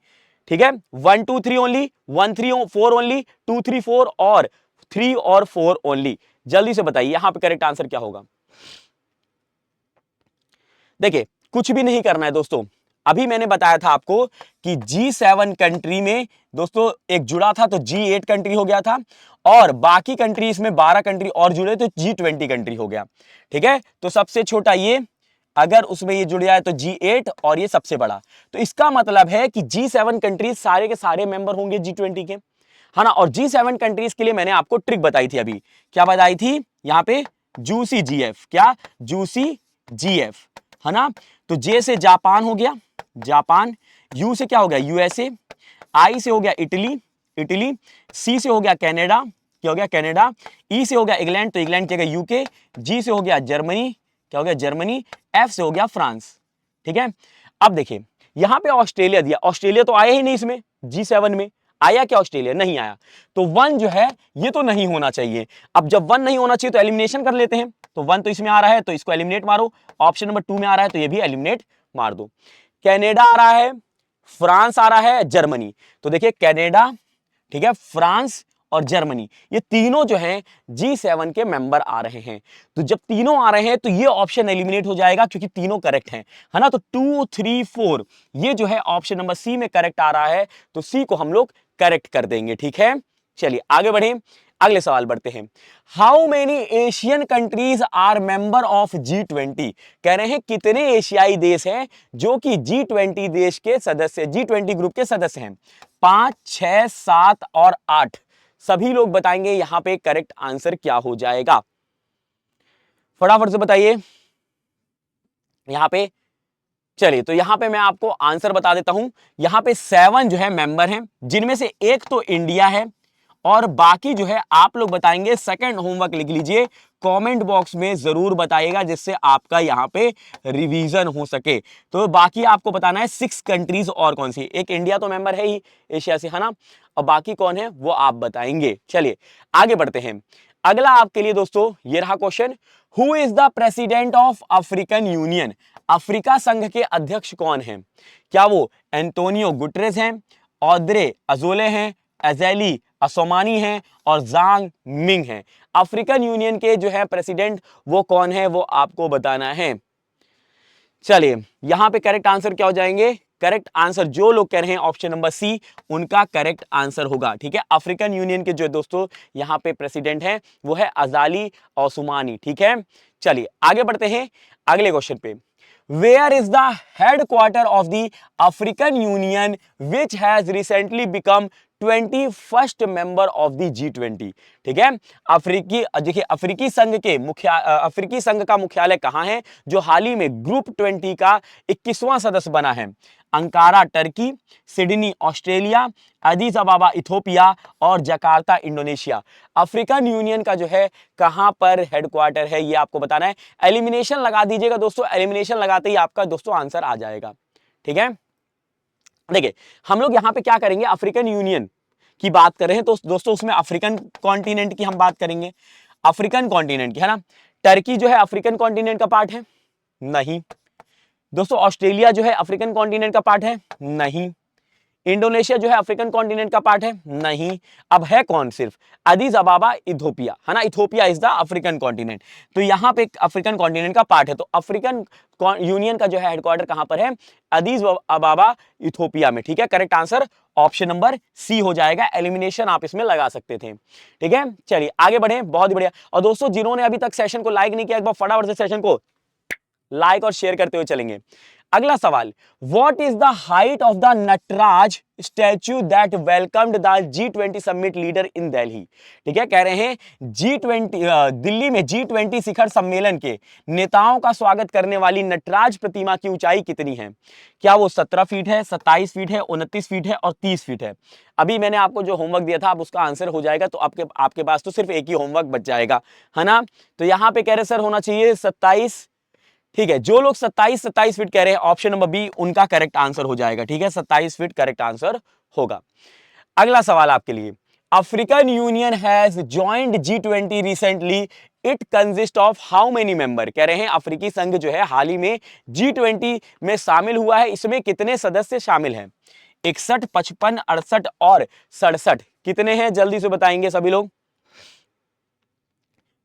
ठीक है। 1 2 3 ओनली, 1 3 4 ओनली, 2 3 4 और 3 और 4 ओनली। जल्दी से बताइए यहां पे करेक्ट आंसर क्या होगा। देखिए कुछ भी नहीं करना है दोस्तों, अभी मैंने बताया था आपको कि G7 कंट्री में दोस्तों एक जुड़ा था तो G8 कंट्री हो गया था, और बाकी कंट्रीज में 12 कंट्री और जुड़े तो G20 कंट्री हो गया, ठीक है। तो सबसे छोटा ये, अगर उसमें ये जुड़ जाए तो G8 और ये सबसे बड़ा, तो इसका मतलब है कि G7 कंट्रीज सारे के सारे मेंबर होंगे G20 के, है ना। और G7 कंट्रीज के लिए मैंने आपको ट्रिक बताई थी, अभी क्या बताई थी यहां पे, जूसी GF, क्या जूसी GF, है ना। तो जे से जापान हो गया, जापान, यू से क्या हो गया USA, आई से हो गया इटली, इटली, सी से हो गया कनाडा, क्या हो गया कनाडा, ई से हो गया इंग्लैंड, तो इंग्लैंड क्या हो गया UK, जी से हो गया जर्मनी, क्या हो गया जर्मनी, एफ से हो गया फ्रांस, ठीक है। अब देखिए यहां पे ऑस्ट्रेलिया दिया, ऑस्ट्रेलिया तो आया ही नहीं इसमें, G7 में आया क्या, ऑस्ट्रेलिया नहीं आया, तो 1 जो है ये तो नहीं होना चाहिए। अब जब 1 नहीं होना चाहिए तो एलिमिनेशन कर लेते हैं, तो 1 तो इसमें आ रहा है तो इसको एलिमिनेट मारो, ऑप्शन नंबर 2 में आ रहा है तो ये भी एलिमिनेट मार दो। कनाडा आ रहा है, फ्रांस आ रहा है, जर्मनी, तो देखिए कनाडा, ठीक है, फ्रांस और जर्मनी, ये तीनों जो हैं G7 के मेंबर आ रहे हैं। तो जब तीनों आ रहे हैं तो ये ऑप्शन एलिमिनेट हो जाएगा, क्योंकि तीनों करेक्ट हैं, है ना। तो 2 3 4 ये जो है ऑप्शन नंबर सी में करेक्ट आ रहा है, तो सी को हम लोग करेक्ट कर देंगे, ठीक है। चलिए आगे बढ़े, अगले सवाल बढ़ते हैं। How many Asian countries are member of G20, कह रहे हैं कितने एशियाई देश हैं जो कि G20 देश के सदस्य, G20 ग्रुप के सदस्य हैं। 5 6 7 और 8, सभी लोग बताएंगे यहां पे करेक्ट आंसर क्या हो जाएगा, फटाफट से बताइए यहां पे। चलिए तो यहां पे मैं आपको आंसर बता देता हूं। यहां पे 7 जो है मेंबर हैं, जिनमें से एक तो इंडिया है, और बाकी जो है आप लोग बताएंगे। सेकंड होमवर्क लिख लीजिए, कमेंट बॉक्स में जरूर बताइएगा, जिससे आपका यहां पे रिवीजन हो सके। तो बाकी आपको बताना है 6 कंट्रीज और कौन सी, एक इंडिया तो मेंबर है ही एशिया से, है ना, और बाकी कौन है वो आप बताएंगे। चलिए आगे बढ़ते हैं। अगला आपके लिए दोस्तों ये रहा question, who is the president of African union, Africa संघ के अध्यक्ष कौन हैं। क्या वो एंटोनियो गुटरेस हैं, ऑद्रे अजोले हैं, एजेली असोमानी हैं और जांग मिंग हैं। अफ्रीकन यूनियन के जो है प्रेसिडेंट वो कौन है वो आपको बताना है। चलिए यहां पे करेक्ट आंसर क्या हो जाएंगे, करेक्ट आंसर जो लोग कह रहे हैं ऑप्शन नंबर सी, उनका करेक्ट आंसर होगा, ठीक है। अफ्रीकन यूनियन के जो दोस्तों यहां पे प्रेसिडेंट हैं वो है अजाली ओसुमानी, ठीक है। चलिए आगे बढ़ते हैं अगले क्वेश्चन पे। Where is the headquarter of the African Union, which has recently become 21st member of the G20, ठीक है। देखिए अफ्रीकी संघ के अफ्रीकी संघ का मुख्यालय कहां है, जो हाल ही में ग्रुप 20 का 21वां सदस्य बना है। Ankara Turkey, Sydney Australia, अदीस अबाबा Ethiopia और जकार्ता इंडोनेशिया। अफ्रीकन यूनियन का जो है कहां पर हेडक्वार्टर है ये आपको बताना है। एलिमिनेशन लगा दीजिएगा दोस्तों, एलिमिनेशन लगाते ही आपका दोस्तों आंसर आ जाएगा, ठीक है। देखिए हम लोग यहां पे क्या करेंगे, अफ्रीकन यूनियन की बात कर रहे हैं, तो दोस्तों उसमें अफ्रीकन कॉन्टिनेंट की हम बात करेंगे, अफ्रीकन कॉन्टिनेंट की, है ना। टर्की जो है अफ्रीकन कॉन्टिनेंट का पार्ट है? नहीं। दोस्तों ऑस्ट्रेलिया जो है अफ्रीकन कॉन्टिनेंट का पार्ट है? नहीं। इंडोनेशिया जो है अफ्रीकन कॉन्टिनेंट का पार्ट है? नहीं। अब है कौन सिर्फ? अदीस अबाबा इथोपिया, है ना। Ethiopia is the African continent, तो यहां पे अफ्रीकन कॉन्टिनेंट का पार्ट है। तो अफ्रीकन यूनियन का जो है हेडक्वार्टर कहां पर है? अदीस अबाबा इथोपिया में। ठीक है, correct answer option number C हो जाएगा। एलिमिनेशन आप इसमें लगा सकते थे। ठीक है, चलिए आगे बढ़े, बहुत ही बढ़िया। और दोस्तों जिन्होंने अभी तक सेशन को लाइक नहीं किया, एक बार फटाफट से सेशन को लाइक और शेयर करते हुए चलेंगे। अगला सवाल, what is the height of the Nataraja statue that welcomed the G20 summit leader in Delhi? ठीक है, कह रहे हैं G20 दिल्ली में G20 शिखर सम्मेलन के नेताओं का स्वागत करने वाली नटराज प्रतिमा की ऊंचाई कितनी है? क्या वो 17 फीट है, 27 फीट है, 29 फीट है और 30 फीट है? अभी मैंने आपको जो होमवर्क दिया था, अब उसका आंसर हो जाएगा, तो आपके पास तो सिर्फ एक ही होमवर्क बच जाएगा, है ना। तो यहां पे कह रहे सर होना चाहिए 27। ठीक है, जो लोग 27 फीट कह रहे हैं, ऑप्शन नंबर बी उनका करेक्ट आंसर हो जाएगा। ठीक है, 27 फीट करेक्ट आंसर होगा। अगला सवाल आपके लिए, African union has joined G20 recently, it consist of how many member? कह रहे हैं अफ्रीकी संघ जो है हाल ही में G20 में शामिल हुआ है, इसमें कितने सदस्य शामिल हैं? 61, 55, 68 और 67 कितने हैं? जल्दी से बताएंगे सभी लोग।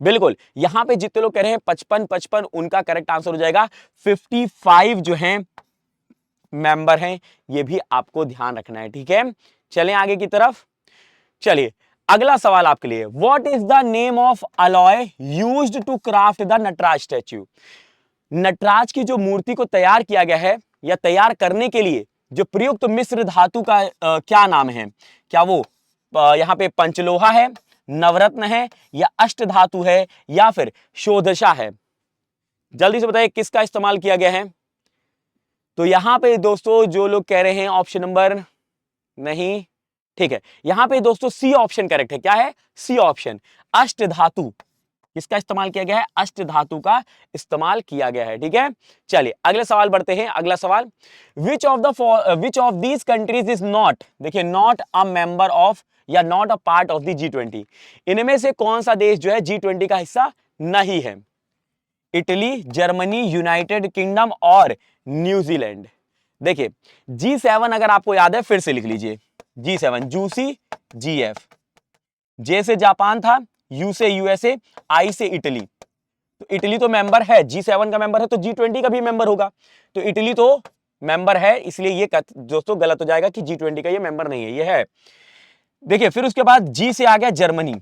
बिल्कुल, यहां पे जितने लोग कह रहे हैं 55 उनका करेक्ट आंसर हो जाएगा। 55 जो हैं मेंबर हैं, ये भी आपको ध्यान रखना है। ठीक है, चलें आगे की तरफ। चलिए अगला सवाल आपके लिए, what is the name of alloy used to craft the Nataraja statue? Nataraja की जो मूर्ति को तैयार किया गया है या तैयार करने के लिए जो प्रयुक्त मिश्र धातु का क्या नाम है? क्या वो यहां पे पंचलोहा है, नवरत्न है, या अष्ट धातु है, या फिर शोधशा है? जल्दी से बताइए किसका इस्तेमाल किया गया है। तो यहां पे दोस्तों जो लोग कह रहे हैं ऑप्शन नंबर नहीं, ठीक है, यहां पे दोस्तों सी ऑप्शन करेक्ट है। क्या है? सी ऑप्शन, अष्ट धातु। किसका इस्तेमाल किया गया है? अष्ट धातु का इस्तेमाल किया गया है। ठीक है, चलिए अगले सवाल बढ़ते हैं। अगला सवाल, which of these countries is not, देखिए नॉट अ मेंबर ऑफ या not a part of the G20? इनमें से कौन सा देश जो है G20 का हिस्सा नहीं है? इटली, जर्मनी, यूनाइटेड किंगडम और न्यूजीलैंड। देखिए G7 अगर आपको याद है फिर से लिख लीजिए, G7, जू सी GF, जे से जापान था, यू से यूएसए, आई से इटली। तो इटली तो मेंबर है, G7 का मेंबर है, तो G20 का भी मेंबर होगा। तो इटली तो मेंबर है, इसलिए ये दोस्तों गलत हो जाएगा कि G20 का ये मेंबर नहीं है, ये है। देखिए फिर उसके बाद जी से आ गया जर्मनी,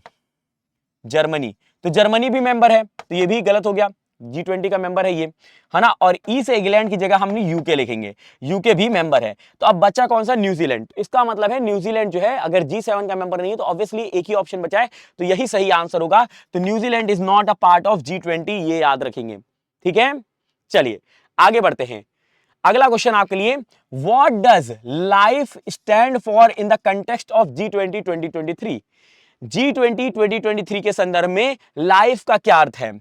जर्मनी तो जर्मनी भी मेंबर है, तो ये भी गलत हो गया, G20 का मेंबर है ये, है ना। और ई से इंग्लैंड की जगह हमने यूके लिखेंगे, यूके भी मेंबर है। तो अब बचा कौन सा? न्यूजीलैंड। इसका मतलब है न्यूजीलैंड जो है अगर G7 का मेंबर नहीं है तो ऑब्वियसली एक ही ऑप्शन बचा है, तो यही सही आंसर होगा। तो New Zealand is not a part of G20, ये याद रखेंगे। ठीक है, चलिए आगे बढ़ते हैं। अगला क्वेश्चन आपके लिए, what does life stand for in the context of G20 2023? G20 2023 के संदर्भ में लाइफ का क्या अर्थ है?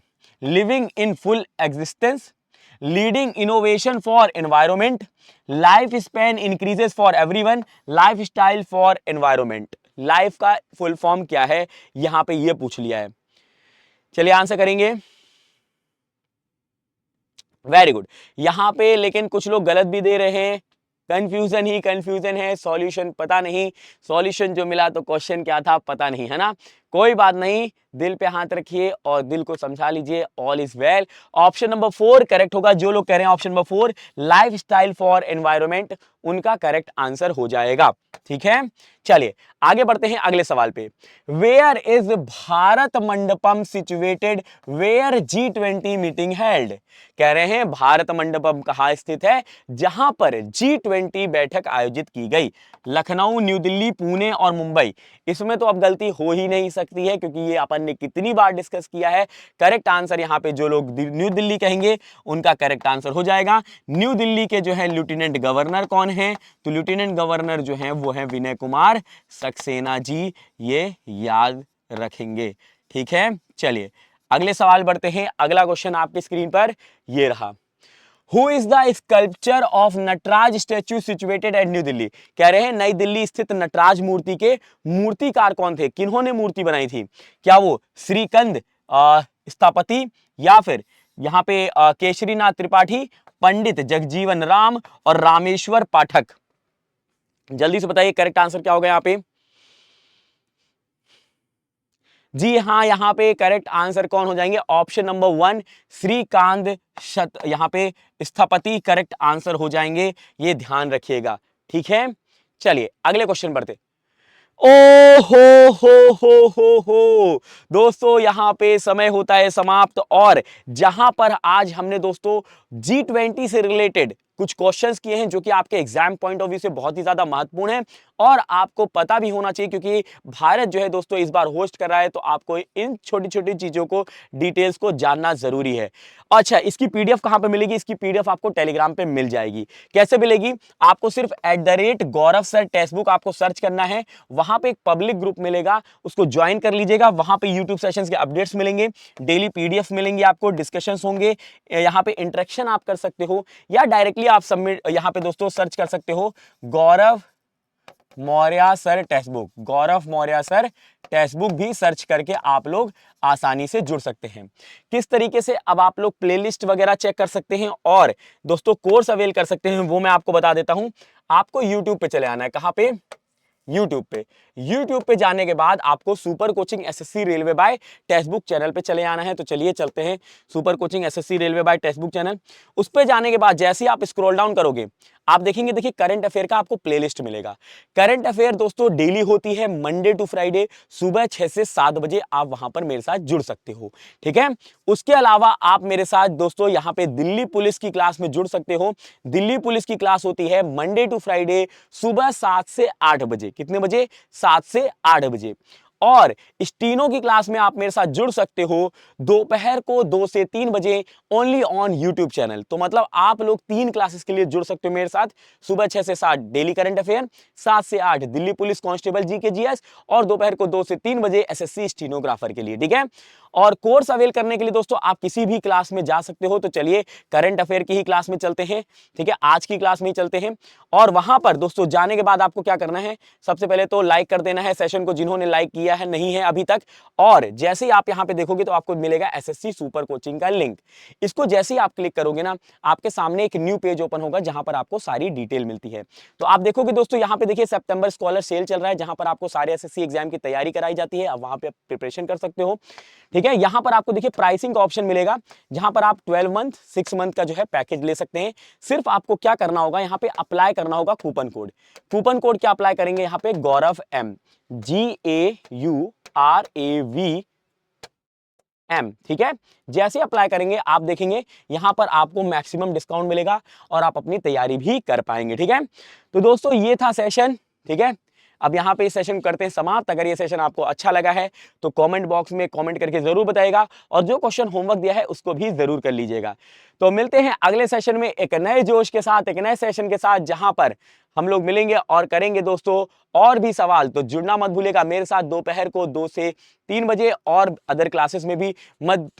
Living in full existence, leading innovation for environment, life span increases for everyone, life style for environment. Life का full form क्या है, यहां पे ये पूछ लिया है। चलिए आंसर करेंगे। वेरी गुड, यहां पे लेकिन कुछ लोग गलत भी दे रहे हैं, कंफ्यूजन ही कंफ्यूजन है, सॉल्यूशन पता नहीं, सॉल्यूशन जो मिला तो क्वेश्चन क्या था पता नहीं, है ना। कोई बात नहीं, दिल पे हाथ रखिए और दिल को समझा लीजिए, all is well. Option number 4 correct होगा। जो लोग कह रहे हैं option number 4 life style for environment, उनका करेक्ट आंसर हो जाएगा। ठीक है, चलिए आगे बढ़ते हैं अगले सवाल पे। Where is Bharat Mandapam situated where G20 meeting held? कह रहे हैं भारत मंडपम कहां स्थित है जहां पर G20 बैठक आयोजित की गई? लखनऊ, न्यू दिल्ली, पुणे और मुंबई। इसमें तो अब गलती हो ही नहीं सकती है क्योंकि ये अपन ने कितनी बार डिस्कस किया है। करेक्ट आंसर यहां पे जो लोग न्यू दिल्ली कहेंगे उनका करेक्ट आंसर हो जाएगा। न्यू दिल्ली के जो है लेफ्टिनेंट गवर्नर कौन है? तो लेफ्टिनेंट गवर्नर जो है वो है विनय कुमार सक्सेना जी, ये याद रखेंगे। ठीक है, चलिए अगले सवाल बढ़ते हैं। अगला क्वेश्चन आपकी स्क्रीन पर ये रहा, who is the sculpture of Nataraja statue situated at New Delhi. कह रहे हैं नई दिल्ली स्थित नटराज मूर्ति के मूर्तिकार कौन थे, किन्होंने मूर्ति बनाई थी। क्या वो श्रीकंद स्थापति, या फिर यहां पे केशरीनाथ त्रिपाठी, पंडित जगजीवन राम और रामेश्वर पाठक। जल्दी से बताइए करेक्ट आंसर क्या होगा यहां पे। जी हाँ, यहां पे करेक्ट आंसर कौन हो जाएंगे, ऑप्शन नंबर 1 श्रीकांत यहां पे स्थपति करेक्ट आंसर हो जाएंगे, ये ध्यान रखिएगा। ठीक है, चलिए अगले क्वेश्चन बढ़ते। ओ हो दोस्तों, यहां पे समय होता है समाप्त, और जहां पर आज हमने दोस्तों G20 से रिलेटेड कुछ क्वेश्चंस किए हैं जो कि आपके एग्जाम पॉइंट ऑफ व्यू से बहुत ही ज्यादा महत्वपूर्ण है और आपको पता भी होना चाहिए, क्योंकि भारत जो है दोस्तों इस बार होस्ट कर रहा है, तो आपको इन छोटी छोटी चीजों को डिटेल्स को जानना जरूरी है। अच्छा, इसकी पीडीएफ कहां पे मिलेगी, इसकी पीडीएफ आपको टेलीग्राम पे मिल जाएगी। कैसे मिलेगी, आपको सिर्फ @गौरव सर टेक्स्टबुक आपको सर्च करना है, वहां पे एक पब्लिक ग्रुप मिलेगा, उसको ज्वाइन कर लीजिएगा। वहां पे यूट्यूब सेशंस के अपडेट्स मिलेंगे, डेली पीडीएफ मिलेंगे, आपको डिस्कशंस होंगे, यहां पे इंटरेक्शन आप कर सकते हो, या डायरेक्टली आप सबमिट यहां पे दोस्तों सर्च कर सकते हो गौरव मौर्य सर टेक्स्टबुक, गौरव मौर्य सर टेक्स्टबुक भी सर्च करके आप लोग आसानी से जुड़ सकते हैं। किस तरीके से अब आप लोग प्लेलिस्ट वगैरह चेक कर सकते हैं और दोस्तों कोर्स अवेल कर सकते हैं, वो मैं आपको बता देता हूं। आपको यूट्यूब पे चले आना है, कहां पे, यूट्यूब पे जाने के बाद आपको super coaching SSC railway by textbook channel पे चले आना है। तो चलिए चलते हैं super coaching SSC railway by textbook channel. उस पे जाने के बाद जैसे ही आप स्क्रॉल डाउन करोगे, आप देखेंगे, देखिए करंट अफेयर का आपको प्लेलिस्ट मिलेगा। करंट अफेयर दोस्तों डेली होती है, मंडे टू फ्राइडे, सुबह 6 से 7 बजे आप वहां पर मेरे साथ जुड़ सकते हो। ठीक है, उसके अलावा आप मेरे साथ दोस्तों यहां पे दिल्ली पुलिस की क्लास में जुड़ सकते हो। दिल्ली पुलिस की क्लास होती है मंडे टू फ्राइडे सुबह 7 से 8 बजे। कितने बजे, 7 से 8 बजे। और स्टीनो की क्लास में आप मेरे साथ जुड़ सकते हो दोपहर को 2 से 3 बजे, ओनली ऑन यूट्यूब चैनल। तो मतलब आप लोग 3 क्लासेस के लिए जुड़ सकते हो मेरे साथ। सुबह 6 से 7 डेली करंट अफेयर, 7 से 8 Delhi police constable GK GS, और दोपहर को 2 से 3 बजे एसएससी स्टीनोग्राफर के लिए। ठीक है, और कोर्स अवेल करने के लिए दोस्तों आप किसी भी क्लास में जा सकते हो। तो चलिए करंट अफेयर की ही क्लास में चलते हैं। ठीक है, आज की क्लास में ही चलते हैं। और वहां पर दोस्तों जाने के बाद आपको क्या करना है, सबसे पहले तो लाइक कर देना है सेशन को, जिन्होंने लाइक किया है नहीं है अभी तक। और जैसे ही आप यहां पे देखोगे तो आपको मिलेगा एसएससी सुपर कोचिंग का लिंक। इसको जैसे ही आप क्लिक करोगे ना, आपके सामने एक न्यू पेज ओपन होगा जहां पर आपको सारी डिटेल मिलती है। तो आप देखोगे दोस्तों यहां पे देखिए सितंबर स्कॉलर सेल चल रहा है, जहां पर आपको सारे एसएससी एग्जाम की तैयारी कराई जाती है। आप वहां पे प्रिपरेशन कर सकते हो। ठीक है, यहां पर आपको देखिए प्राइसिंग का ऑप्शन मिलेगा, जहां पर आप 12 मंथ 6 मंथ का जो है पैकेज ले सकते हैं। सिर्फ आपको क्या करना होगा, यहां पे अप्लाई करना होगा कूपन कोड। कूपन कोड क्या अप्लाई करेंगे, यहां पे गौरव M, GAURAVM। ठीक है, जैसे अप्लाई करेंगे आप देखेंगे यहां पर आपको मैक्सिमम डिस्काउंट मिलेगा और आप अपनी तैयारी भी कर पाएंगे। ठीक है, तो दोस्तों ये था सेशन। ठीक है, अब यहां पे इस सेशन करते हैं समाप्त। अगर ये सेशन आपको अच्छा लगा है तो कमेंट बॉक्स में कमेंट करके जरूर बताइएगा, और जो क्वेश्चन होमवर्क दिया है उसको भी जरूर कर लीजिएगा। तो मिलते हैं अगले सेशन में एक नए जोश के साथ, एक नए सेशन के साथ, जहां पर हम लोग मिलेंगे और करेंगे दोस्तों और भी सवाल। तो जुड़ना मत भूलिएगा मेरे साथ दोपहर को 2 से 3 बजे, और अदर क्लासेस में भी मत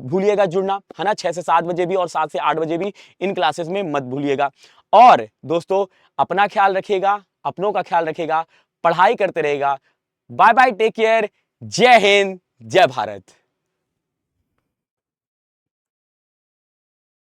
भूलिएगा जुड़ना, है ना। 6 से 7 बजे भी और 7 से 8 बजे भी इन क्लासेस में मत भूलिएगा। और दोस्तों अपना ख्याल रखिएगा, अपनों का ख्याल रखिएगा, पढ़ाई करते रहेगा। बाय बाय, टेक केयर, जय हिंद, जय भारत।